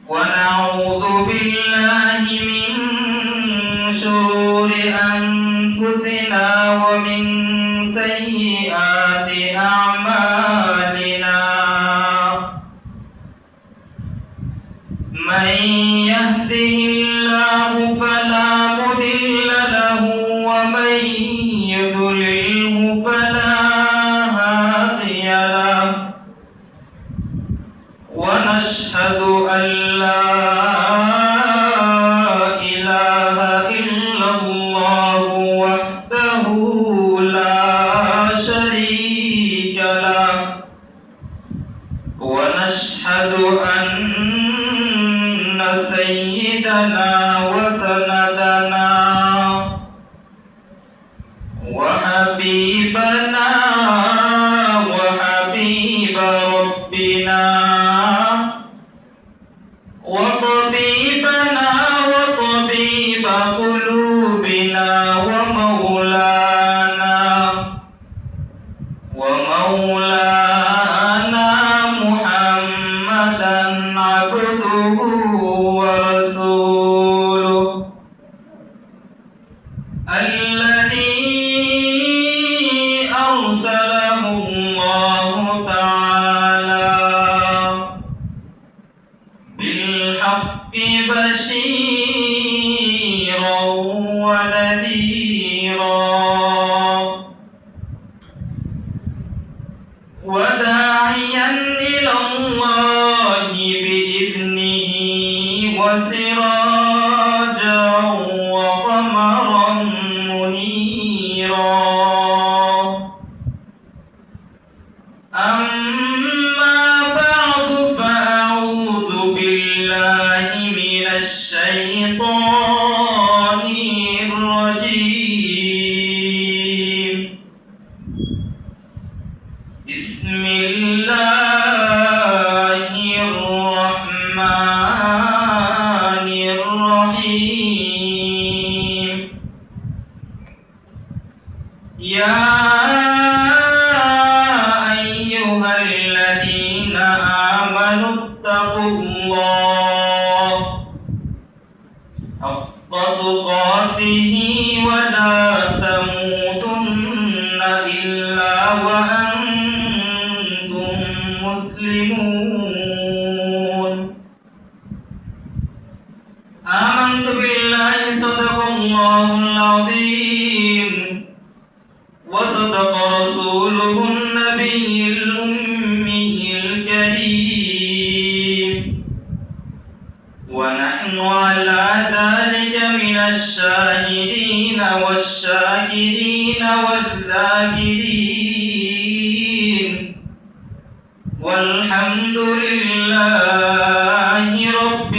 ونعوذ بالله من شرور أنفسنا ومن سيئات أعمالنا من يهده الله فلا مضل له ومن يضلله فلا هادي له ونشهد أن لا إله إلا الله وحده لا شريك له ونشهد أن سيدنا وسندنا وحبيبنا وحبيب ربنا وطبيبنا وطبيب قلوبنا ومولانا محمدا عبده ورسوله الذي أرسله الله تعالى بالحق بشيرا ونذيرا وداعيا إلى الله بإذنه وسراجا وقمرا منيرا أما بعد فأعوذ بالله من الشيطان الرجيم بسم الله الرحمن الرحيم يا أيها الذين آمنوا اتقوا الله حق تقاته ولا تموتن إلا وأنتم مسلمون آمنت بالله صدق الله العظيم وصدق رسوله النبي الأمي الكريم ونحن على ذلك من الشاهدين والشاكرين والذاكرين والحمد لله رب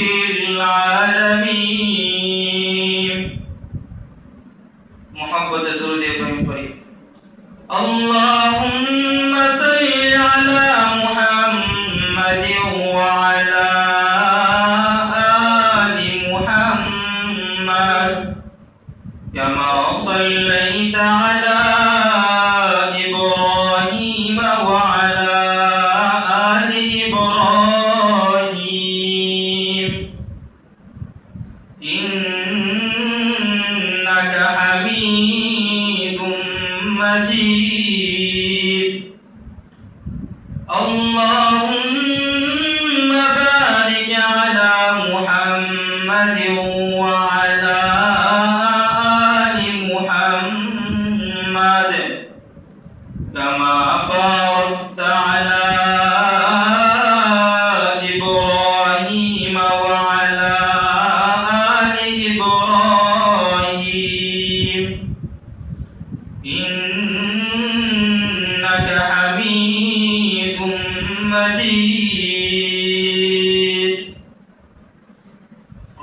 العالمين محبت درود ابراهيم پڑھی اللهم صل على محمد وعلى آل محمد كما صليت على إبراهيم وعلى آل إبراهيم إنك حميد مجيد اللهم بارك على محمد وعلى آل محمد كما باركت على إبراهيم وعلى آل إبراهيم إنك حميد مجيد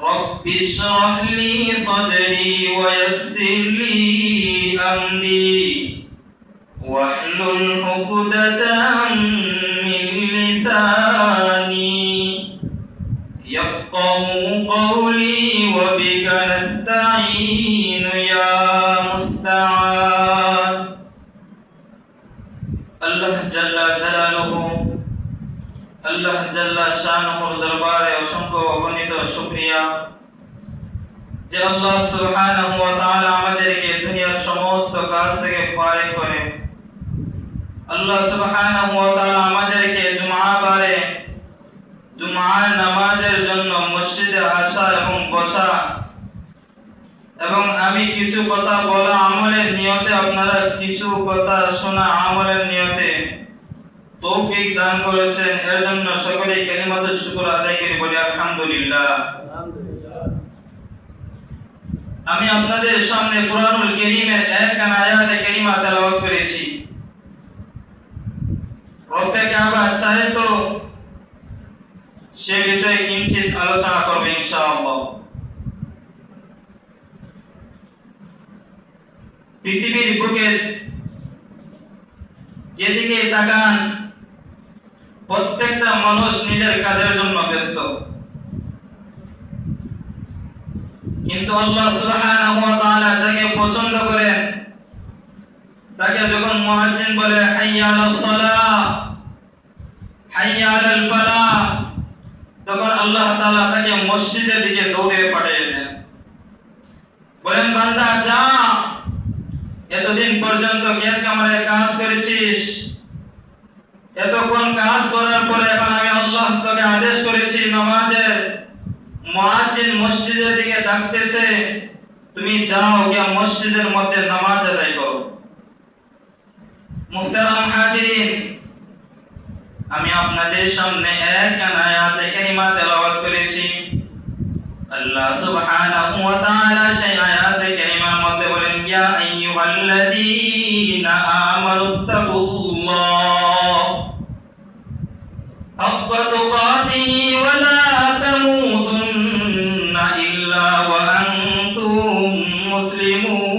رب اشرح لي صدري ويسر لي أمري واحلل عقدة من لساني يفقه قولي وبك نستعين يا مستعان الله جل جلاله জালালুহু। আল্লাহ জাল্লা শানুহুর দরবারে অসংখ্য অগণিত শুকরিয়া যে আল্লাহ সুবহানাহু ওয়া তাআলা আমাদেরকে দুনিয়ার সমস্ত কাজ থেকে ফারিগ করে আল্লাহ সুবহানাহু ওয়া তাআলা আমাদেরকে জুমআবারে জুমআর নামাজের জন্য মসজিদে আসা এবং বসা এবং আমি কিছু কথা বলা আমলের নিয়তে, আপনারা কিছু কথা শোনা আমলের নিয়তে তৌফিক দান করেছেন। এর জন্য সকলেই কালিমাতুশ শুকর আদায় করে বলি আলহামদুলিল্লাহ। আমি আপনাদের সামনে কুরআনুল কারীমের একখানা আয়াতে কারিমা তেলাওয়াত করেছি। রব্বে কাবা চাহে তো সে বিষয়ে কিঞ্চিত আলোচনা করব ইনশাআল্লাহ। পৃথিবীর বুকে যেদিকে তাকান প্রত্যেকটা মানুষ নিজের কাজের জন্য ব্যস্ত, কিন্তু আল্লাহ সুবহানাহু ওয়া তাআলা যাকে পছন্দ করেন তাকে যখন মুয়াজ্জিন বলে হাইয়া আলাস সালাহ হাইয়া আলাল ফালাহ, তখন আল্লাহ তাআলা তাকে মসজিদের দিকে দৌড়ে পাঠিয়ে দেন, বলেন বান্দা যা, এতদিন পর্যন্ত ক্ষেত খামারে কাজ করেছিস, এতক্ষণ কাজ করার পরে এখন আমি আল্লাহ তোকে আদেশ করেছি নামাজের, মুয়াজ্জিন মসজিদের দিকে ডাকতেছে, তুমি যাও গিয়ে মসজিদের মধ্যে নামাজ আদায় করো। মুহতারাম হাজিরিন, আমি আপনাদের সামনে একখানা আয়াতে কারিমা তেলাওয়াত করেছি। আল্লাহ সুবহানাহু ওয়া তাআলা সেই আয়াতে কারিমার মধ্যে বলেন, ইয়া আইয়ুহাল্লাযীনা আমানুত্তাকুল্লাহ হাক্কা তুকাতিহি ওয়া লা তামুতুন্না ইল্লা ওয়া আনতুম মুসলিমুন।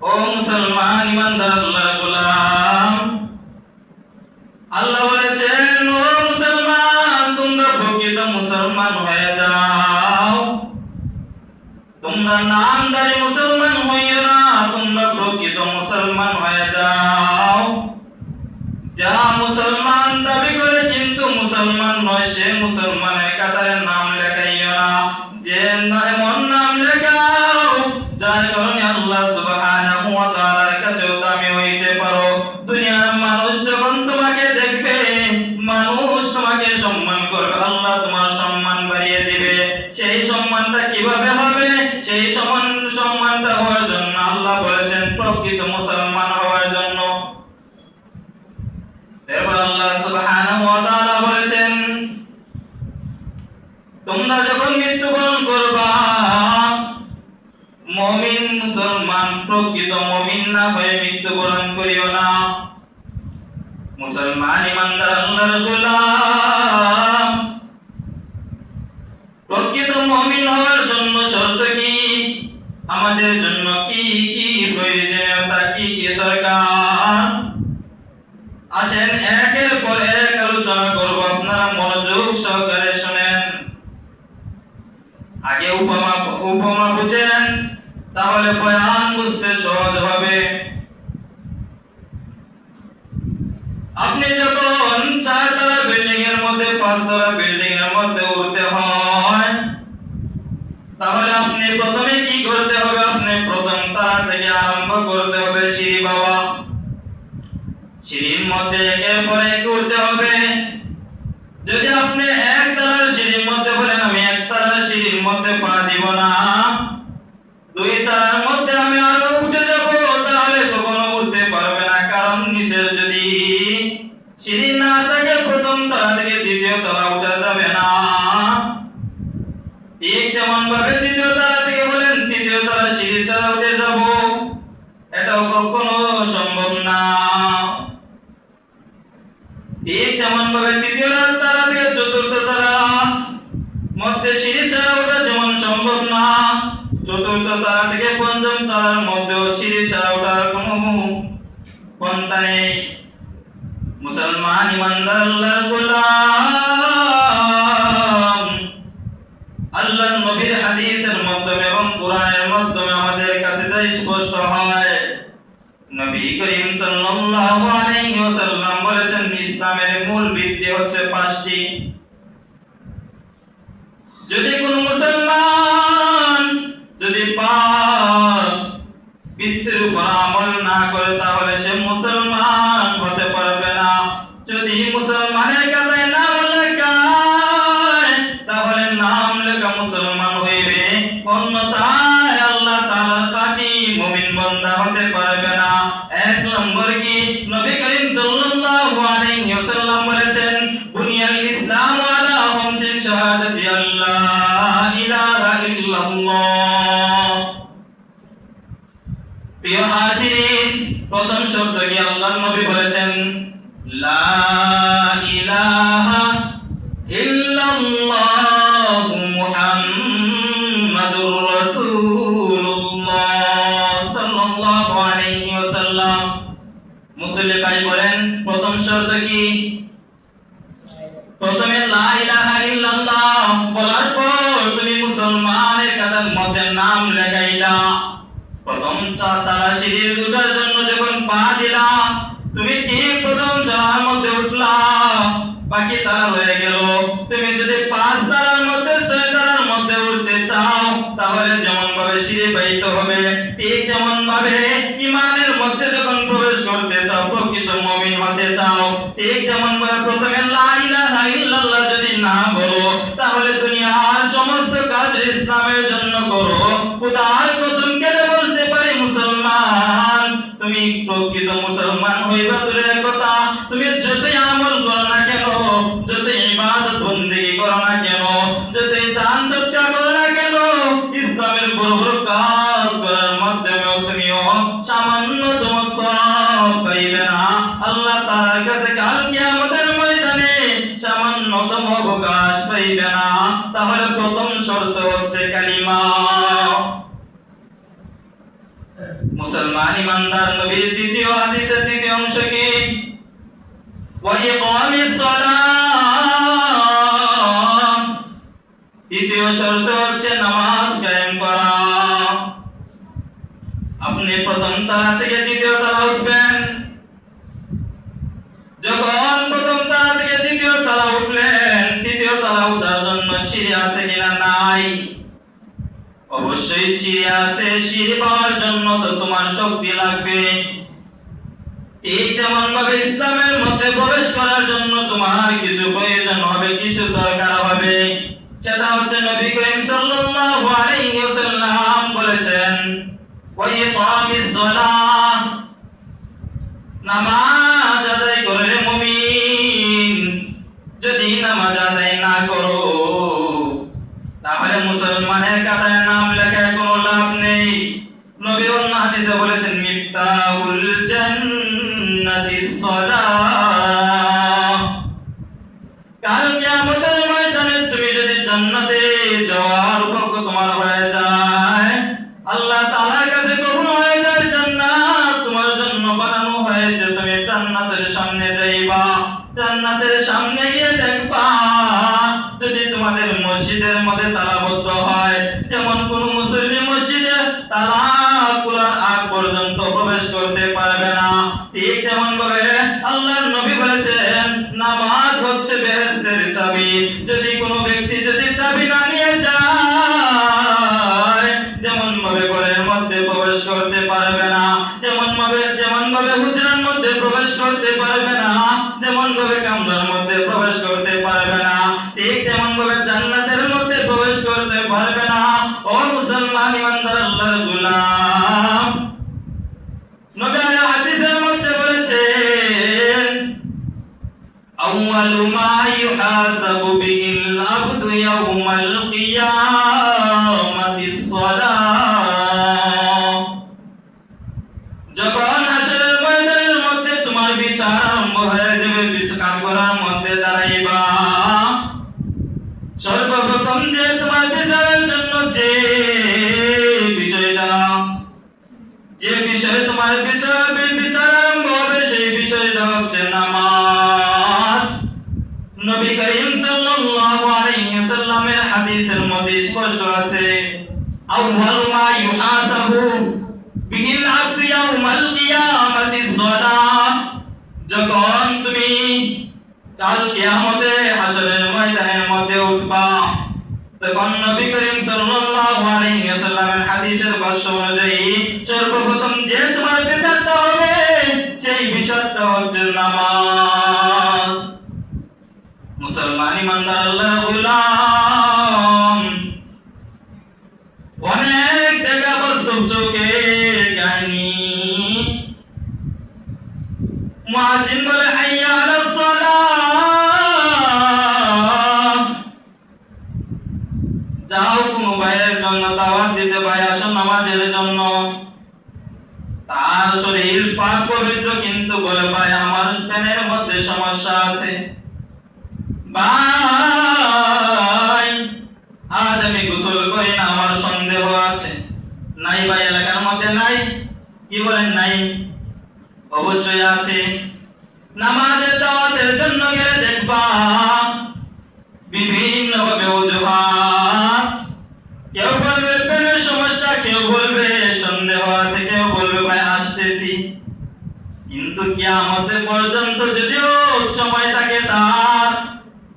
ও মুসলমান ইমানদার আল্লাহর গোলাম, আল্লাহ বলেছেন ও মুসলমান তোমরা প্রকৃত মুসলমান হয়ে যাও, তোমরা নামদারি মুসলমান হইও না, তোমরা প্রকৃত মুসলমান হয়ে যাও। যা মুসলমান দাবি করে কিন্তু মুসলমান নয়, সে মুসলমানের কাতারে নাম লেখাইও না, যে এমন নাম লেখাও যার কারণে আল্লাহ সুবহানাহু ওয়া তাআলার কাছেও দামি হইতে পারো। দুনিয়ার মানুষ যখন তোমাকে দেখবে, মানুষ তোমাকে সম্মান করবে, আল্লাহ তোমার সম্মান বাড়িয়ে দিবে। সেই সম্মানটা কিভাবে হবে? সেই সম্মানটা হওয়ার জন্য আল্লাহ বলেছেন প্রকৃত মুসলমান হওয়ার জন্য। এরপর আল্লাহ সুবহানাহু ওয়া তাআলা বলেছেন তোমরা যখন মৃত্যুবরণ করবা, মুমিন মুসলমান প্রকৃত মুমিন না হয়ে মৃত্যুবরণ করিও না। মুসলমান ইমানদার আল্লাহর গোলাম, প্রকৃত মুমিন হওয়ার জন্য শর্ত কি? আমাদের জন্য কি কি প্রয়োজনীয়তা, কি কি দরকার? আসেন একের পর এক আলোচনা করব, আপনারা মনোযোগ সহকারে শুনেন। আগে উপমা বুঝেন, তাহলে বয়ান বুঝতে সহজ হবে। আপনি যখন 4 তলা বিল্ডিং এর মধ্যে 5 তলা বিল্ডিং এর মধ্যে উঠতে হয়, তাহলে আপনি প্রথমে কি করতে হবে? আপনি প্রথম তলা থেকে আরম্ভ করতে হবে সিঁড়ি বাবা। সিঁড়ির মধ্যে একের পর এক উঠতে হবে। যদি আপনি 1 তলার সিঁড়ির মধ্যে বলেন আমি 1 তলার সিঁড়ির মধ্যে পা দিব না, 2 তলার মধ্যে আমি আরো উঠে যাব, তাহলে কখনো উঠতে পারবে না। কারণ নিচের যদি সিঁড়ি না থাকে, প্রথম তলা থেকে দ্বিতীয় তলা উঠা যাবে না। ঠিক তেমন ভাবে দ্বিতীয় তলা থেকে বলেন তৃতীয় তলা সিঁড়ি ছাড়া উঠে যাব, এটাও কখনো সম্ভব না। ঠিক তেমন ভাবে তৃতীয় তলা থেকে চতুর্থ তলা মধ্যে সিঁড়ি ছাড়া ওঠা যেমন সম্ভব না, চতুর্থ তলা থেকে পঞ্চম তলার মধ্যেও সিঁড়ি ছাড়া ওঠার কোনো পন্থা নেই। মুসলমান ইমানদার আল্লাহর গোলাম, আল্লাহর নবীর হাদিসের মাধ্যমে এবং কোরআনের মাধ্যমে আমাদের কাছে কথাটা স্পষ্ট হয়। নবী করিম সাল্লাল্লাহু আলাইহি ওয়াসাল্লাম বলেছেন ইসলামের মূল ভিত্তি হচ্ছে 5টি। যদি কোন মুসলমান যদি 5 ভিত্তির উপর আমল না করে তাহলে সে মুসলমান হতে পারবে না। যদি মুসলমানের কাছে নাম লেখায় তাহলে নাম লেখা মুসলমান হইবে, অন্যথায় আল্লাহ তাআলার খাঁটি মুমিন বান্দা হতে পারবে না। 1 নম্বর কি, নবী করিম সাল্লাল্লাহু আলাইহি ওয়াসাল্লাম বলেছেন বুনিয়াল ইসলামু আলা খামসিন শাহাদাতি আল্লাহ ইলাহা ইল্লাল্লাহ। প্রিয় হাজিরিন, প্রথম শব্দ কি আল্লাহর নবী বলেছেন লা ইলাহা ইল্লাল্লাহ মুহাম্মাদুর রাসূলুল্লাহ সাল্লাল্লাহু আলাইহি ওয়াসাল্লাম। মুসলিম ভাই বলেন প্রথম শর্ত কি? প্রথমে লা ইলাহা ইল্লাল্লাহ বলার পর তুমি মুসলমানের কাতার মধ্যে নাম লেখাইলা। প্রথম তালা সিঁড়ির উঠার জন্য যখন পা দিলা, তুমি ঠিক প্রথম চালার মধ্যে উঠলা, বাকি তালা হয়ে গেল। তুমি যদি 5 তালার মধ্যে 6 তালার মধ্যে উঠতে চাও তাহলে যেমন ভাবে সিঁড়ি বাইতে হবে, ঠিক তেমন ভাবে ঈমানের মধ্যে যখন প্রবেশ করতে চাও, প্রকৃত মুমিন হতে চাও, ঠিক তেমন ভাবে প্রথমে লা ইলাহা ইল্লাল্লাহ যদি না বলো তাহলে দুনিয়ার সমস্ত কাজ ইসলামের জন্য করো। খোদার কসম কেটে বলতে পারি মুসলমান, তুমি প্রকৃত মুসলমান হইবা দূরের কথা, তুমি যতই আমল করো না কেন, যতই ইবাদত বন্দেগী করো না কেন, যতই দান সদকা করো না কেন, ইসলামের বড় বড় কাজ করার মাধ্যমেও তুমিও সামান্যতম সওয়াব পাইবে না। আল্লাহ তাআলার কাছে কাল কিয়ামতের ময়দানে সামান্যতম অবকাশ পাইবে না। তাহলে প্রথম শর্ত হচ্ছে কালিমা। মুসলমান ইমানদার নবীর দ্বিতীয় হাদিসের দ্বিতীয় অংশ কি? ওয়া ইকামিস সালাহ। দ্বিতীয় শর্ত হচ্ছে নামাজ কায়েম করা। আপনি প্রথম তালা থেকে দ্বিতীয় তালা উঠবেন, যখন প্রথম তালা থেকে দ্বিতীয় তালা উঠলেন, তৃতীয় তালা উঠার জন্য সিঁড়ি আছে কিনা? নাই। অবশ্যই সিঁড়ি আছে, সিঁড়ি পাওয়ার জন্য তো তোমার শক্তি লাগবে। ঠিক তেমন ভাবে ইসলামের মধ্যে প্রবেশ করার জন্য তোমার কিছু প্রয়োজন হবে, কিছু দরকার হবে। সেটা হচ্ছে নবী করিম সাল্লাল্লাহু আলাইহি ওয়াসাল্লাম বলেছেন ওয়া ইকামিস সালাহ, নামাজ আদায় করে মুমিন। যদি নামাজ আদায় না করো তাহলে মুসলমানের কাতারে নাম লেখায় কোনো লাভ নেই। নবী অন্য হাদিসে বলেছেন মিফতাহুল জান্নাতিস সালাহ। কাল কিয়ামতের ময়দানে তুমি যদি জান্নাতে যাওয়ার উপযোগ্য তোমার হয়ে যায়, আল্লাহ তাআলার কাছে কবুল হয়ে যায়, জান্নাত তোমার জন্য বানানো হয়েছে, তুমি জান্নাতের সামনে যাইবা, জান্নাতের সামনে গিয়ে দেখবা যদি তোমাদের মসজিদের মধ্যে তালাবদ্ধ হয়, যেমন কোন মুসলিম মসজিদে তালা খোলার আগ পর্যন্ত প্রবেশ করতে পারবে না, ঠিক তেমন ভাবে আল্লাহর নবী বলেছেন নামাজ হচ্ছে বেহেশতের চাবি। যদি কোনো ব্যক্তি যদি চাবি না নিয়ে যায়, যেমন ভাবে ঘরের মধ্যে প্রবেশ করতে পারবে না, যেমন ভাবে হুজরার মধ্যে প্রবেশ করতে পারবে না, যেমন ভাবে কামরার মধ্যে প্রবেশ করতে পারবে না, ঠিক তেমন ভাবে জান্নাতের মধ্যে প্রবেশ করতে পারবে না। ও মুসলমান ইমানদার আল্লাহর গোলাম, নবী হাদিসের মধ্যে বলেছেন আউয়ালু মা ইউহাসাবু বিহিল আবদু ইয়াউমাল কিয়ামাতিস সালাহ। যখন হাসরের ময়দানের মধ্যে তোমার বিচার আরম্ভ হয়ে যাবে, বিচার করার মধ্যে দাঁড়াইবা, সর্বপ্রথম যে তোমার বিচারের জন্য যে বিষয়ে তোমার বিচার আরম্ভ হবে সেই বিষয়টা হচ্ছে নামাজ। নবী করিম সাল্লাল্লাহু আলাইহি ওয়াসাল্লামের হাদিসের মধ্যে স্পষ্ট আছে আউয়ালু মা ইউহাসাবু ইয়াউমাল কিয়ামাতিস সালাহ, যখন তুমি কাল কিয়ামতে হাসরের ময়দানের মধ্যে উঠবা, তখন নবী করিম সাল্লাল্লাহু আলাইহি ওয়াসাল্লামের হাদিসের ভাষ্য অনুযায়ী সর্বপ্রথম যে তোমার বিচারটা হবে সেই বিচারটা হচ্ছে নামাজ। মুসলমান ইমানদার আল্লাহর গোলাম, অনেক দেখা বাস্তব চোখে কাহিনী। মুয়াজ্জিন বলে হাইয়া আলাস সালাহ, যাও কোনো ভাইয়ের জন্য দাওয়াত দিতে, ভাই আসো নামাজের জন্য। তার শরীর পাক পবিত্র, কিন্তু বলে ভাই আমার প্যানের মধ্যে সমস্যা আছে, ভাই আজ আমি গোসল করি না, আমার সন্দেহ আছে। নাই ভাই এলাকার মধ্যে নাই? কি বলেন নাই? অবশ্যই আছে। নামাজের দাওয়াতের জন্য গেলে দেখবা বিভিন্ন ভাবে অজুহাত, কেউ বলবে প্যানের সমস্যা, কেউ বলবে সন্দেহ আছে, কেউ বলবে ভাই আসতেছি। কিন্তু কিয়ামত পর্যন্ত যদিও সময় থাকে তার,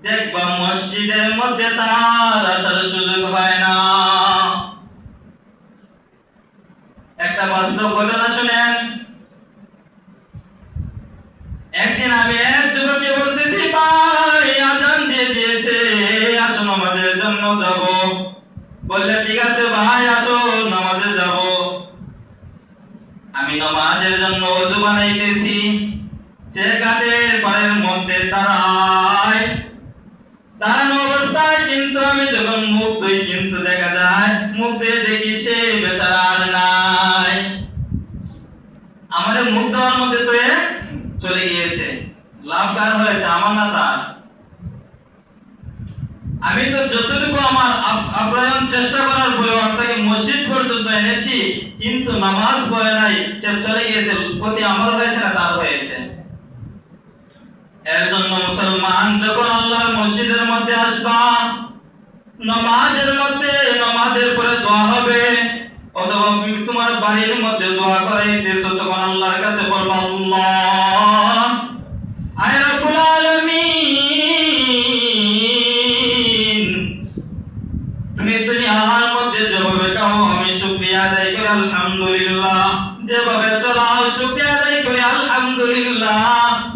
দেখবা মসজিদের মধ্যে তার আসার সুযোগ হয় না। একটা বাস্তব ঘটনা শুনেন। একদিন আমি এক যুবককে বলতেছি, ভাই আজান দিয়ে দিয়েছে, আসো নামাজের জন্য যাব। বললে ঠিক আছে ভাই আসো নামাজে যাব। আমি নামাজের জন্য ওযু বানাইতেছি, সে ঘাটের পাড়ের মধ্যে দাঁড়ানো অবস্থায়, কিন্তু আমি যখন মুখ ধুই, কিন্তু দেখা যায় মুখ ধুয়ে দেখি সে বেচারা আর নাই। আমাদের মুখ দেওয়ার মধ্যে তো চলে গিয়েছে। লাভ কার হয়েছে? আমার না তার? আমি তো যতটুকু আমার আপ্রায়ণ চেষ্টা করার পরেও তাকে মসজিদ পর্যন্ত এনেছি, কিন্তু নামাজ পড়ে নাই, চলে গিয়েছে। ক্ষতি আমার হয়েছে না তার হয়েছে? এর জন্য মুসলমান যখন আল্লাহর মসজিদের মধ্যে আসবা, নামাজের পরে দোয়া হবে, অথবা তোমার বাড়ির মধ্যে দোয়া করাইতেছো, তখন আল্লাহর কাছে বলবা, আল্লাহ আয় রব্বুল আলামিন, তুমি দুনিয়ার মধ্যে যেভাবে কাও আমি শুকরিয়া আদায় করি আলহামদুলিল্লাহ, যেভাবে চলাও শুকরিয়া আদায় করি আলহামদুলিল্লাহ।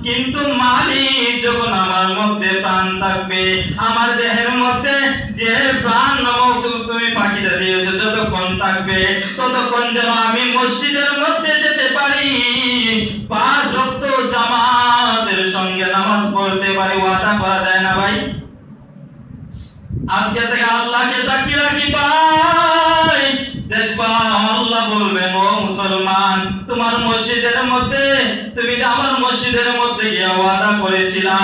কিন্তু মালিক যখন আমার মধ্যে প্রাণ থাকবে, আমার দেহের মধ্যে যে প্রাণ নামক তুমি পাখিটা দিয়েছো যতক্ষণ থাকবে, ততক্ষণ যেন আমি মসজিদের মধ্যে যেতে পারি, 5 ওয়াক্ত জামাতের সঙ্গে নামাজ পড়তে পারি। ওয়াদা করা যায় না ভাই? আজকে থেকে আল্লাহকে সাক্ষী রাখি ভাই, দেখবা আল্লাহ বলবেন, ও মুসলমান, তোমার মসজিদের মধ্যে, তুমি আমার মসজিদের মধ্যে গিয়ে ওয়াদা করেছিলে,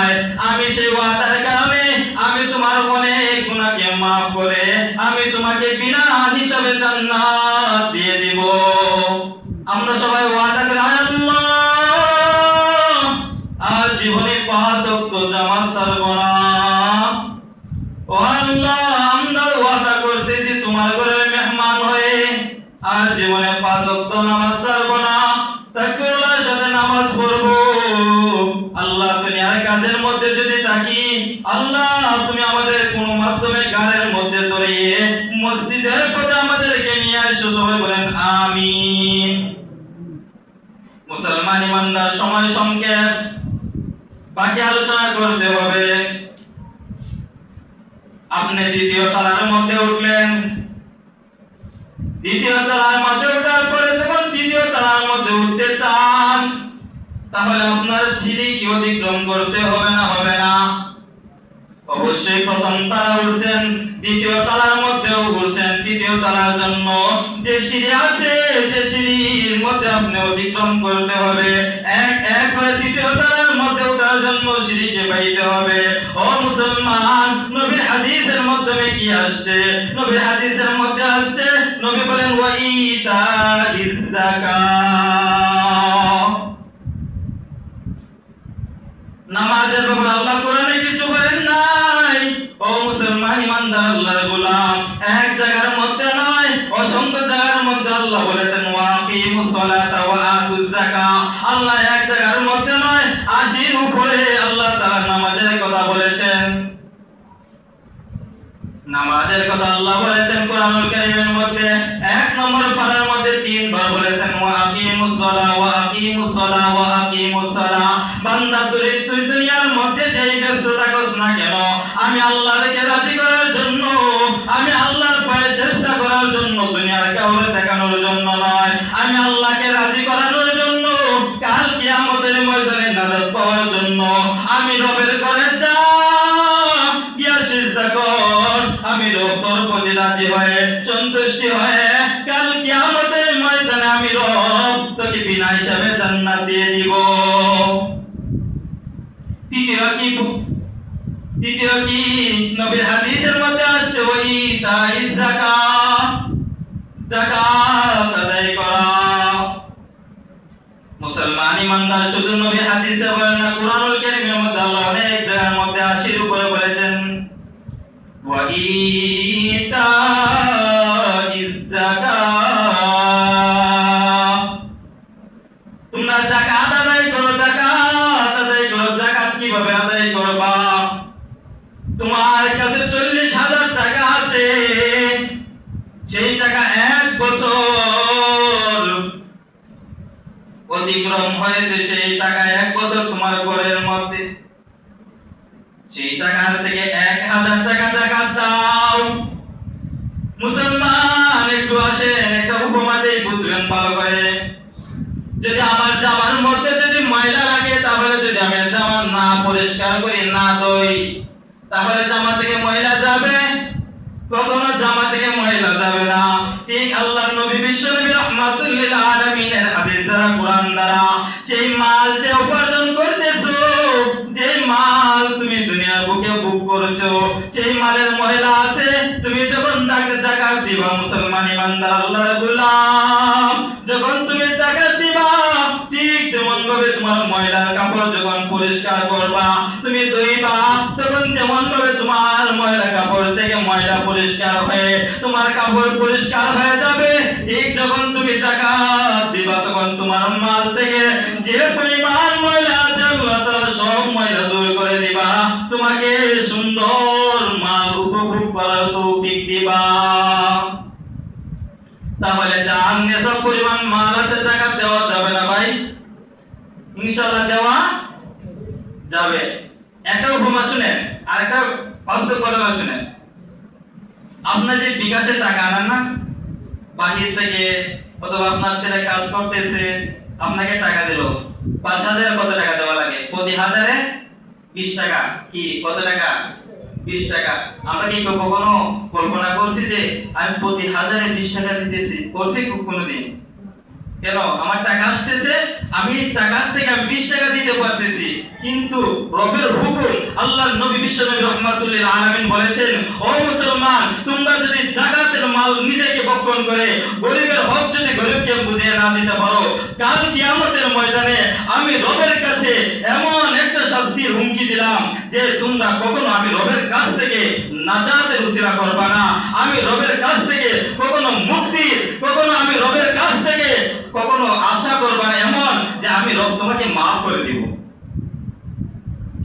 আমি সেই ওয়াদার কারণে আমি তোমার অনেক গুনাহকে maaf করে আমি তোমাকে বিনা হিসাবে জান্নাত দিয়ে দিব। আমরা সবাই ওয়াদা করি, আল্লাহ আর জীবনে 5 ওয়াক্ত জামাত ছাড়ব না। ও আল্লাহ, আমরা ওয়াদা করতেছি তোমার ঘরের মেহমান হয়ে, আর জীবনে 5 ওয়াক্ত নামাজ ছাড়ব না, তাকবীরের সাথে নামাজ পড়ব। আল্লাহ দুনিয়ার কাজের মধ্যে যদি থাকি, আল্লাহ তুমি আমাদের কোন মাধ্যমে গাড়ির মধ্যে ধরিয়ে মসজিদের পথে আমাদেরকে নিয়ে আসো। সবাই বলেন আমিন। মুসলমান ইমানদার, সময় সংক্ষেপ, বাকি আলোচনা করতে হবে। আপনি দ্বিতীয় তলার মধ্যে উঠলেন, দ্বিতীয় তলার মধ্যে ওঠার পরে যখন তৃতীয় তলার মধ্যে উঠতে চান, তাহলে আপনার সিঁড়ি কি অতিক্রম করতে হবে না? হবে না? অবশ্যই প্রথম তলা উঠছেন, দ্বিতীয় তলার মধ্যেও উঠছেন, তৃতীয় তলার জন্য যে সিঁড়ি আছে, যে সিঁড়ির মধ্যে আপনি অতিক্রম করতে হবে, এক করে তৃতীয় তলার মধ্যে ওঠার জন্য সিঁড়িকে বাইতে হবে। ও মুসলমান, নবীর হাদিসের মাধ্যমে কি আসছে? নবীর হাদিসের মধ্যে আসছে, নবী বলেন ওয়াইতাইজ যাকাত। নামাজের ব্যাপারে আল্লাহ কোরআনে কিছু বলেন নাই। ও মুসলমান ইমানদার আল্লাহর গোলাম, এক জায়গার মধ্যে নয়, অসংখ্য জায়গার মধ্যে আল্লাহ বলেছেন আকিমুস সালাতা ওয়া আতুজ যাকাত। আল্লাহ এক জায়গার মধ্যে নয় 80 উপরে আল্লাহ তাআলা নামাজের কথা বলেছেন। নামাজের কথা আল্লাহ বলেছেন কোরআনুল কারীমের মধ্যে 1 নম্বর পারার মধ্যে 3 বার বলেছেন ওয়া আকিমুস সালাহ ওয়া আকিমুস সালাহ ওয়া আকিমুস সালাহ। বান্দা তুই দুনিয়ার মধ্যে যেই ব্যস্ত থাকস না কেন, আমি আল্লাহকে রাজি করার জন্য, আমি আল্লাহর পায়ে চেষ্টা করার জন্য, দুনিয়ার কাউকে দেখানোর জন্য নয়, আমি আল্লাহকে রাজি করানোর জন্য, কাল কিয়ামতের ময়দানে নাজাত পাওয়ার জন্য আমি রবের ঘরে যা গিয়া সিজদা কর। আমি রব তোর প্রতি রাজি হয়ে সন্তুষ্টি হয়ে কাল কিয়ামতের ময়দানে আমি রব তোকে বিনা হিসাবে জান্নাত দিয়ে দিব। তৃতীয় কি নবীর হাদিসের মধ্যে আসছে ওই তাইজ যাকাত, যাকাত আদায় করা। মুসলমান ইমানদার শুধু নবী হাদিসে বলেন না, কুরআনুল কারীমের মধ্যে আল্লাহ অনেক জায়গার মধ্যে 80 উপরে বলেছেন ওয়া ইতাইজ যাকাত। তোমরা যাকাত আদায় করো, যাকাত আদায় করো। যাকাত কিভাবে আদায় করবা? তোমার কাছে 40,000 টাকা আছে, সেই টাকা 1 বছর অতিক্রম হয়েছে, সেই টাকা 1 বছর তোমার ঘরের মধ্যে, সেই টাকার থেকে 1,000 টাকা যাকাত দাও। মুসলমান একটু আসেন, একটা উপমা দেই, বুঝবেন ভালো করে। যদি আমার জামার মধ্যে যদি ময়লা লাগে, তাহলে যদি আমি জামা না পরিষ্কার করি, না ধুই, তাহলে জামা থেকে ময়লা যাবে? কখনো জামা থেকে ময়লা যাবে না। ঠিক আল্লাহর নবী বিশ্বনবী রাহমাতুল লিল আলামিনের হাদিস দ্বারা, কোরআন দ্বারা সেই মাল যে উপার্জন করতেছো, যে মাল তুমি দুনিয়ার বুকে ভোগ করেছো, সেই মালের ময়লা আছে, তুমি যখন তাকে যাকাত দিবা, মুসলমান ইমানদার আল্লাহর গোলাম, যখন তুমি যাকাত দিবা, ঠিক তেমন ভাবে তোমার ময়লার কাপড় যখন পরিষ্কার করবা, তুমি ধুইবা, তখন যেমন ভাবে তোমার ময়লা কাপড় থেকে ময়লা পরিষ্কার হয়ে তোমার কাপড় পরিষ্কার হয়ে যাবে, ঠিক যখন তুমি যাকাত দিবা, তখন তোমার মাল থেকে যে পরিমাণ ময়লা আছে আল্লাহ তাআলা সব ময়লা দূর করে দিবা, তোমাকে সুন্দর মাল উপভোগ করার তৌফিক দিবা। তাহলে জান নেশা পরিমাণ মাল আছে, যাকাত দেওয়া যাবে না ভাই? ইনশাআল্লাহ দেওয়া যাবে। একটা উপমা শুনেন, আরেকটা বাস্তব ঘটনা শুনেন। আপনার যে বিকাশে টাকা আনেন না বাহির থেকে, অথবা আপনার ছেলে কাজ করতেছে, আপনাকে টাকা দিল 5,000, কত টাকা দেওয়া লাগে? প্রতি 1000-এ 20 টাকা। কি কত টাকা? 20 টাকা। আমরা কি কখনো কল্পনা করছি যে আমি প্রতি 1000-এ 20 টাকা দিতেছি? করছি কোনোদিন? কেন? আমার টাকা আসতেছে, আমি টাকার থেকে 20 টাকা দিতে পারতেছি, কিন্তু রবের হুকুম, আল্লাহর নবী বিশ্বনবী রাহমাতুল লিল আলামিন বলেছেন, ও মুসলমান, তোমরা যদি যাকাতের মাল নিজেকে বক্ষণ করে গরিবের হক যদি গরিবকে বুঝিয়ে না দিতে পারো, কাল কিয়ামতের ময়দানে আমি রবের কাছে এমন একটা শাস্তির হুমকি দিলাম যে তোমরা কখনো আমি রবের কাছ থেকে নাজাতের উসিলা করবা না, আমি রবের কাছ থেকে কখনো মুক্তি, কখনো আমি রবের কাছ থেকে কখনো আশা করবা না এমন যে আমি রব তোমাকে মাফ করে দিব।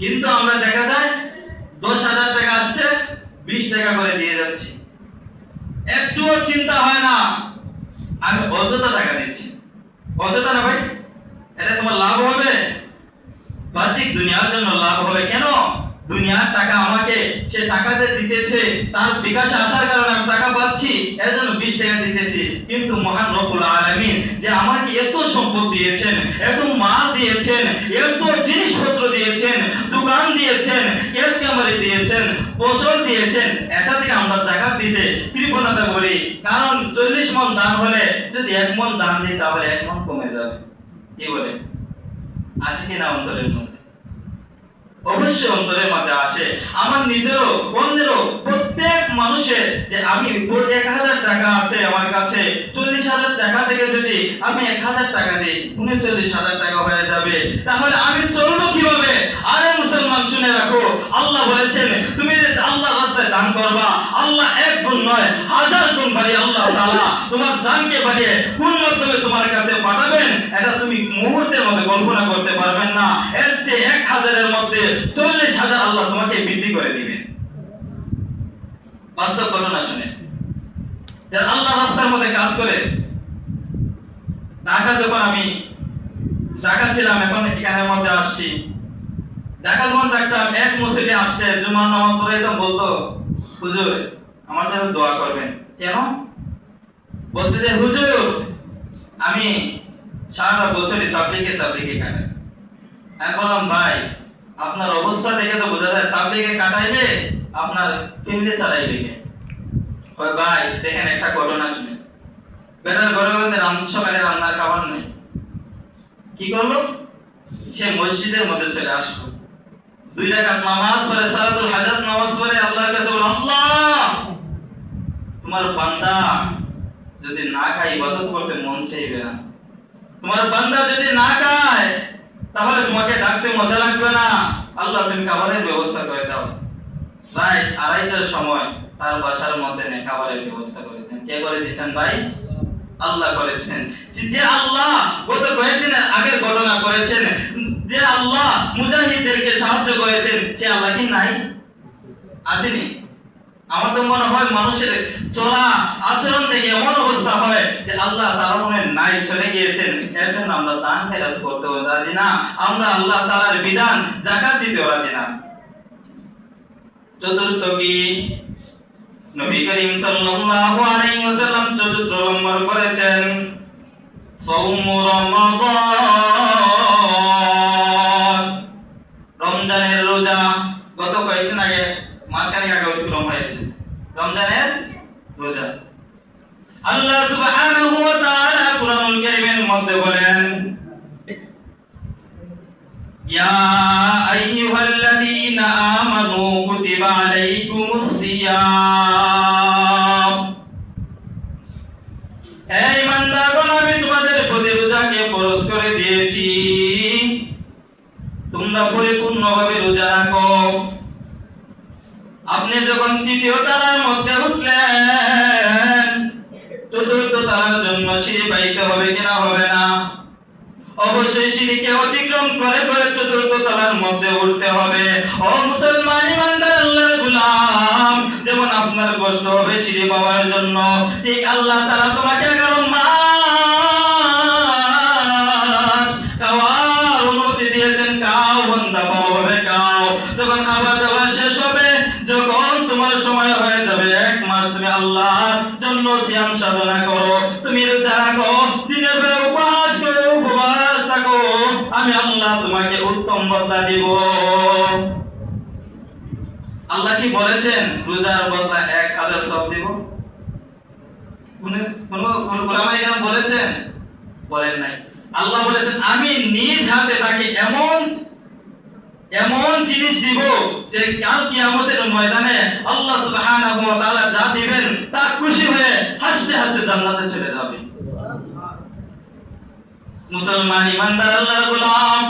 কিন্তু আমরা দেখা যায় 10,000 টাকা আসছে, 20 টাকা করে দিয়ে যাচ্ছি, একটুও চিন্তা হয় না আমি অযথা টাকা দিচ্ছি। অযথা না ভাই? এটা তোমার লাভ হবে? বাহ্যিক দুনিয়ার জন্য লাভ হবে। কেন? দুনিয়ার টাকা আমাকে সে টাকাতে দিতেছে, তার বিকাশে আসার কারণে আমি টাকা পাচ্ছি, এর জন্য 20 টাকা দিতেছি। কিন্তু মহান রব্বুল আলামিন যে আমাকে এত সম্পদ দিয়েছেন, এত মাল দিয়েছেন, এত জিনিসপত্র দিয়েছেন, দোকান দিয়েছেন, ক্যামেরা দিয়েছেন, ফসল দিয়েছেন, এটা থেকে আমরা যাকাত দিতে কৃপণতা করি। কারণ 40 মণ দান হলে যদি 1 মণ দান দিই, তাহলে 1 মণ কমে যাবে। কি বলে? আসে কিনা অন্তরের মধ্যে? অবশ্যই অন্তরের মধ্যে আসে। আমার নিজেরও, অন্যেরও, প্রত্যেক মানুষের যে আমি 1,000 টাকা আছে আমার কাছে, 40,000 টাকা থেকে যদি আমি 1,000 টাকা দিই, 39,000 টাকা হয়ে যাবে, তাহলে আমি চলবো কিভাবে? আরে মুসলমান শুনে রাখো, আল্লাহ বলেছেন তুমি আল্লাহ রাস্তায় দান করবা, আল্লাহ এক গুণ নয় 1000 গুণ বাড়িয়ে আল্লাহ তাআলা তোমার দানকে বাড়িয়ে কোন মাধ্যমে তোমার কাছে পাঠাবেন এটা তুমি মুহূর্তের মধ্যে কল্পনা করতে পারবেন না। এর চেয়ে 1000 এর মধ্যে 40,000 আল্লাহ তোমাকে বৃদ্ধি করে দিবেন। বাস্তব ঘটনা শুনে যারা আল্লাহ রাস্তার মধ্যে কাজ করে, ঢাকা যখন আমি ঢাকা ছিলাম, এখন এখানের মধ্যে আসছি, ঢাকা যখন থাকতাম এক মসজিদে আসছে জুমার নামাজ পড়ে একদম বলতো, হুজুর আমার জন্য দোয়া করবেন। কেন? বলতে যে হুজুর আমি সারা বছরই তাবলীগে কাটাই। আমি বললাম ভাই আপনার অবস্থা দেখে তো বোঝা যায় তাবলীগে কাটাইবে আপনার ফ্যামিলি চালাইবে কে? ওই ভাই দেখেন একটা ঘটনা শুনে, বেটার ঘরে মধ্যে সকালে রান্নার খাবার নেই, কি করলো? সে মসজিদের মধ্যে চলে আসলো, 2 রাকাত নামাজ পড়ে, সালাতুল হাজাত নামাজ পড়ে আল্লাহর কাছে বলে, আল্লাহ তোমার বান্দা যদি না খায় ইবাদত করতে মন চাইবে না, তোমার বান্দা যদি না খায় তাহলে তোমাকে ডাকতে মজা লাগবে না, আল্লাহ তুমি খাবারের ব্যবস্থা করে দাও। রাত 2:30টার সময় তার বাসার মধ্যে খাবারের ব্যবস্থা করে দেন। কে করে দিয়েছেন ভাই? আল্লাহ করেছেন। যে আল্লাহ গত কয়েকদিন আগের ঘটনা করেছেন, যে আল্লাহ মুজাহিদদেরকে সাহায্য করেছেন, সে আল্লাহ কি নাই? আসেনি? আমার তো মনে হয় মানুষের চলা আচরণ থেকে এমন অবস্থা হয় যে আল্লাহ তার মনে নাই, চলে গিয়েছেন। এর জন্য আমরা দান খেরাত করতে রাজি না, আমরা আল্লাহ তাআলার বিধান যাকাত দিতে রাজি না। চতুর্থ কি? নবী করিম সাল্লাল্লাহু আলাইহি ওয়াসাল্লাম চতুর্থ নম্বর করেছেন সাওমু রমাদান, রমজানের রোজা। গত কয়েকদিন আগে, মাসখানেক আগে অতিক্রম হয়েছে রমজানের রোজা। আল্লাহ সুবহানাহু ওয়া তাআলা কুরআনুল কারীমের মধ্যে বলেন, ইয়া আইয়ুহাল্লাযীনা আমানু কুতিবা আলাইকুমুস সিয়াম, হে ঈমানদারগণ আমি তোমাদের প্রতি রোজাকে ফরজ করে দিয়েছি, তোমরা পরিপূর্ণভাবে রোজা রাখো। আপনি যখন তৃতীয় তারার মধ্যে উঠলেন, চতুর্থ তারার জন্য সিঁড়ি বাইতে হবে কিনা হবে না? অবশ্যই সিঁড়িকে অতিক্রম করে করে চতুর্থ তলার মধ্যে উঠতে হবে। ও মুসলমান ইমানদার আল্লাহর গোলাম, যেমন আপনার কষ্ট হবে সিঁড়ি পাওয়ার জন্য, ঠিক আল্লাহ তাআলা তোমাকে 11 মাস খাওয়ার অনুমতি দিয়েছেন। খাও বান্দা, ভালোভাবে খাও। যখন খাবার দাবার শেষ হবে, যখন তোমার সময় হয়ে যাবে, 1 মাস তুমি আল্লাহর জন্য সিয়াম সাধনা করো, তুমি রোজা রাখো, দিনের বেলা উপবাস করো, উপবাস থাকো, আমি আল্লাহ তোমাকে উত্তম বদলা দিব। আল্লাহ কি বলেছেন রোজার বদলা 1000 সওয়াব দিব? কোন উলামায়ে কেরাম বলেছেন? বলেন নাই। আল্লাহ বলেছেন আমি নিজ হাতে তাকে এমন জিনিস দিব যে কাল কিয়ামতের ময়দানে আল্লাহ সুবহানাহু ওয়া তাআলা যা দিবেন তা খুশি হয়ে হাসতে হাসতে জান্নাতে চলে যাবে। মুসলমান ইমানদার আল্লাহর গোলাম,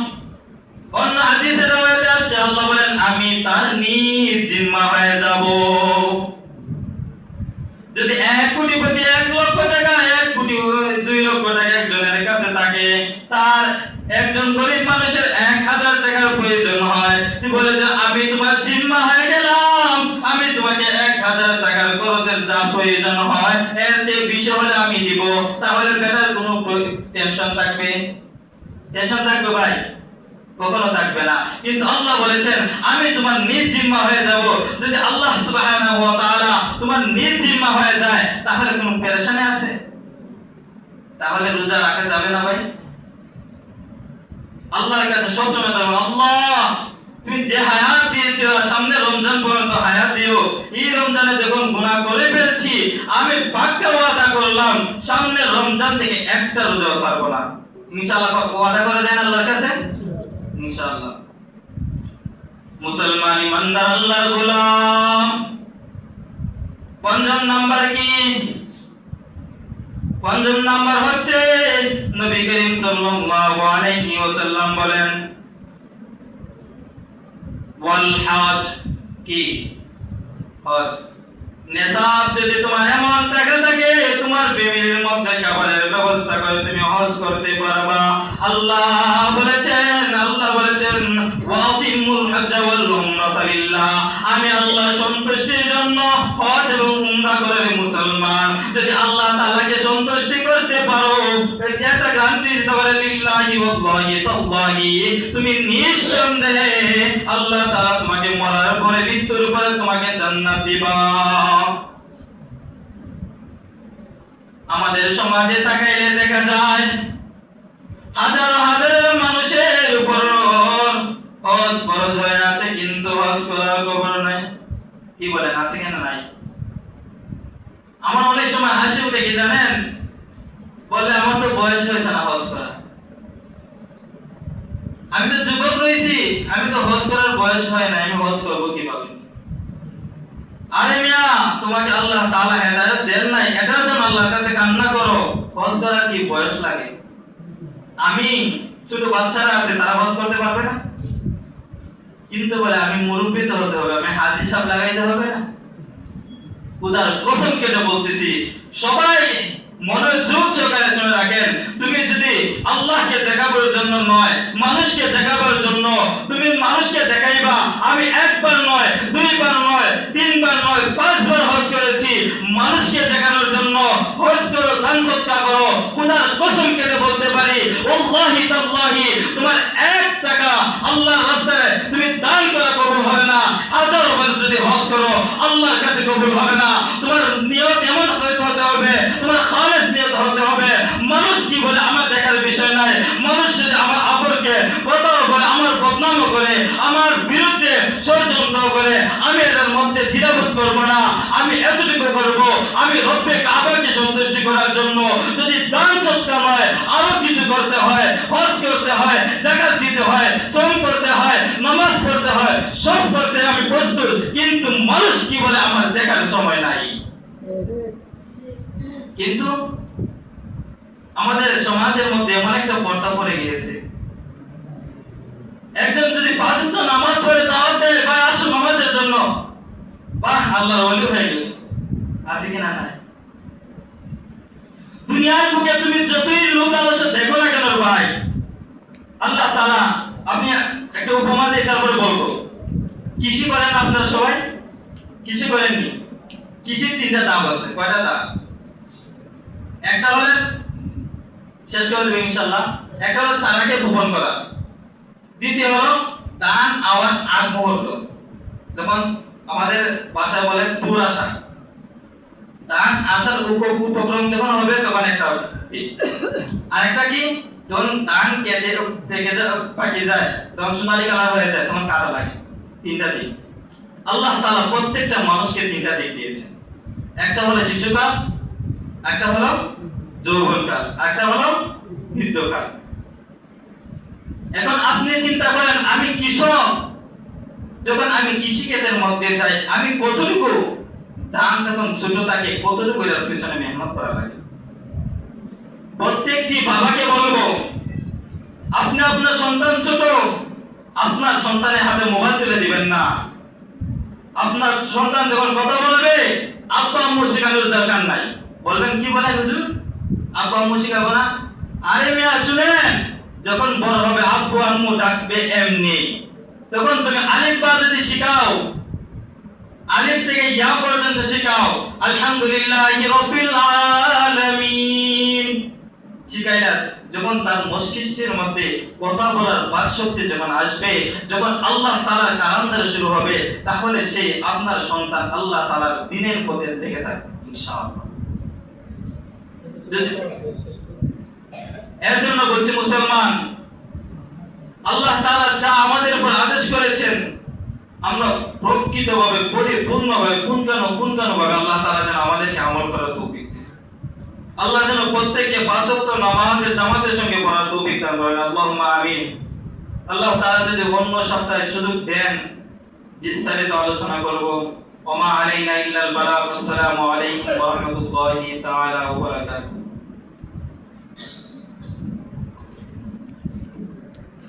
অন্য হাদিসে রওয়ায়াতে আসছে আল্লাহ বলেন আমি তার নিজ জিম্মা হয়ে যাব। যদি 1 কোটিপতি 1 লক্ষ টাকা, 1 কোটি 2 লক্ষ টাকা একজনের কাছে থাকে, তার একজন গরিব মানুষের 1000 টাকার প্রয়োজন হয়, তুই বলে যে আমি তোমার জিম্মা হয়ে গেলাম, আমি তোমাকে 1000 টাকার খরচের যা প্রয়োজন হয় এর চেয়ে বেশি হলে আমি দিব, তাহলে বেটার কোনো টেনশন থাকবে? টেনশন থাকবে ভাই? কখনো থাকবে না। কিন্তু আল্লাহ বলেছেন আমি তোমার নিজ জিম্মা হয়ে যাব। যদি আল্লাহ সুবহানাহু ওয়া তাআলা তোমার নিজ জিম্মা হয়ে যায় তাহলে কোনো পেরেশানি আছে? তাহলে রোজা রাখা যাবে না ভাই? আল্লাহর কাছে সবসময় বলবো, আল্লাহ তুমি যে হায়াত দিয়েছো সামনে রমজান পর্যন্ত হায়াত দিও। এই রমজানে যখন গুনাহ করে ফেলছি, আমি পাক্কা ওয়াদা করলাম সামনে রমজান থেকে একটা রোজা ছাড়ব না। ইনশাআল্লাহ ওয়াদা করে দেন আল্লাহর কাছে? ইনশাআল্লাহ। মুসলমান ইমানদার আল্লাহর গোলাম, ৫ম নাম্বার কি? ৫ম নাম্বার হচ্ছে নবী করিম সাল্লাল্লাহু আলাইহি ওয়াসাল্লাম বলেন ওয়াল হজ, কি হজ। নেশাব যদি তোমার এমন টাকা থাকে তোমার ফ্যামিলির মধ্যে খাবারের ব্যবস্থা করে তুমি হজ করতে পারবা। আল্লাহ বলেছেন ওয়াতিমুল হজ্জ ওয়াল উমরাতা লিল্লাহ, আমি আল্লাহ সন্তুষ্টির জন্য হজ এবং উমরা করে মুসলমান। যদি আল্লাহ তাআলাকে সন্তুষ্টি করতে পারো, এটা গ্যারান্টি দিতে পারে লিল্লাহি ওয়াল্লাহি তাল্লাহি, তুমি নিঃসন্দেহে আল্লাহ তাআলা তোমাকে মরার পরে মৃত্যুর পরে তোমাকে জান্নাত দিবা। আমাদের সমাজে তাকাইলে দেখা যায় হাজার হাজার মানুষের উপর হজ ফরজ হয়ে আছে, কিন্তু হজ করার খবর নাই। কি বলেন, আছে কেন নাই? আমার অনেক সময় হাসি উঠে, কি জানেন, বলে আমার তো বয়স হয়েছে না হজ করা, আমি তো যুবক রয়েছি, আমি তো হজ করার বয়স হয় না, আমি হজ করবো কিভাবে? আরে মিয়া, তোমাকে আল্লাহ তাআলা হেদায়েত দেন নাই, এটার জন্য আল্লাহর কাছে কান্না করো। হজ করার কি বয়স লাগে? আমি ছোট বাচ্চারা আছে, তারা হজ করতে পারবে না? কিন্তু বলে আমি মুরব্বি তো হতে হবে, আমি হাজী সাহেব লাগাইতে হবে না? খোদার কসম কেটে বলতেছি, সবাই মনোযোগ সহকারে শুনে রাখেন, তুমি যদি আল্লাহকে দেখাবার জন্য নয়, মানুষকে দেখাবার জন্য তুমি মানুষকে দেখাইবা, আমি একবার নয়, দুইবার নয়, তিনবার নয়, 5 বার হজ করেছি, মানুষকে দেখানোর জন্য হজ করো, দান সদকা করো, খোদার কসম কেটে বলতে পারি ওয়াল্লাহি তাল্লাহি তোমার 1 টাকা আল্লাহর রাস্তায় তুমি দান করা কবুল হবে না। হাজার বার যদি হজ করো আল্লাহর কাছে কবুল হবে না। তোমার নিয়ত এমন হতে হবে, তোমার খালেস নিয়ত হতে হবে। মানুষ কি বলে আমার দেখার বিষয় নাই। মানুষ যদি আমার আপরকে কথাও বলে, আমার বদনামও করে, আমার বিরুদ্ধে ষড়যন্ত্র করে, আমি এদের মধ্যে দ্বিধাবোধ করবো না। আমি এতটুকু করবো, আমি রব্বে কাবাকে সন্তুষ্টি করার জন্য যদি দান সদকা নয় আরো কিছু করতে হয়, হজ করতে হয়, যাকাত দিতে হয়, শ্রম করতে হয়, নামাজ পড়তে হয়, সব করতে আমি প্রস্তুত, কিন্তু মানুষ কি বলে আমার দেখার সময় নাই। কিন্তু আমাদের সমাজের মধ্যে এমন একটা পর্দা পড়ে গিয়েছে, একজন যদি 5 ওয়াক্ত নামাজ পড়ে দাওয়াত দেয়, ভাই আসো নামাজের জন্য, বাহ আল্লাহর ওলি হয়ে গেছে। আছে কিনা নাই? দুনিয়ার বুকে তুমি যতই লোক আলোচনা দেখো না কেন ভাই, আল্লাহ তাআলা, আমি একটা উপমা দিয়ে তারপরে বলবো। কৃষি করেন আপনারা সবাই? কৃষি করেননি? কৃষির 3টা ধাপ আছে। কয়টা ধাপ? একটা হলো, শেষ করে দেব ইনশাআল্লাহ, একটা হলো চারাকে বপন করা, দ্বিতীয় হলো ধান আওয়ার আগ মুহূর্ত, যেমন আমাদের ভাষায় বলে তুর আসা, ধান আসার উপক্রম যখন হবে তখন একটা হবে। আর একটা কি, যখন ধান কেটে পেকে যায়, পাকে যায়, তখন সোনালী কালার হয়ে যায়, তখন কাটা লাগে। 3টা দিক আল্লাহ তাআলা প্রত্যেকটা মানুষকে 3টা দিক দিয়েছেন। একটা হলো শিশুকাল, একটা হলো যৌবনকাল, একটা হলো বৃদ্ধকাল। এখন আপনি চিন্তা করেন, আমি কৃষক, যখন আমি কৃষিক্ষেতের মধ্যে যাই, আমি কতটুকু ধান তখন ছোট থাকে, কতটুকু এর পিছনে মেহনত করা লাগে। প্রত্যেকটি বাবাকে বলবো, আপনি আপনার সন্তান ছোট, আপনার সন্তানের হাতে মোবাইল তুলে দিবেন না। আপনার সন্তান যখন কথা বলবে, আব্বা আম্মু শেখানোর দরকার নাই। বলবেন কি বলে হুজুর, আব্বা আম্মু শেখাবো না? আরে মিয়া শুনেন, যখন বড় হবে আব্বু আম্মু ডাকবে এমনি, তখন তুমি আলিফ বা যদি শিখাও, আলিফ থেকে ইয়া পর্যন্ত শিখাও, আলহামদুলিল্লাহি রাব্বিল আলামিন শিখাইলা, যখন তার মস্তিষ্কের মধ্যে কথা বলার বাকশক্তি যখন আসবে, যখন আল্লাহ তাআলার কালাম দ্বারা শুরু হবে, তাহলে সেই আপনার সন্তান আল্লাহ তাআলার দ্বীনের পথে থেকে থাকবে ইনশাআল্লাহ। এর জন্য বলছি মুসলমান, আল্লাহ তাআলা যা আমাদের উপর আদেশ করেছেন, আমরা প্রকৃতভাবে পরিপূর্ণভাবে পুঙ্খানুপুঙ্খভাবে আল্লাহ তাআলা যেন আমাদেরকে আমল করার তৌফিক দেন। আল্লাহ যেন প্রত্যেককে 5 ওয়াক্ত নামাজে জামাতের সঙ্গে পড়ার তৌফিক দান করেন, আল্লাহুম্মা আমিন। আল্লাহ তাআলা যদি অন্য সপ্তাহে সুযোগ দেন, বিস্তারিত আলোচনা করব। ওমা আলাইনা ইল্লাল বালাগ। আসসালামু আলাইকুম ওয়া রাহমাতুল্লাহি তাআলা ওয়া বারাকাতুহু।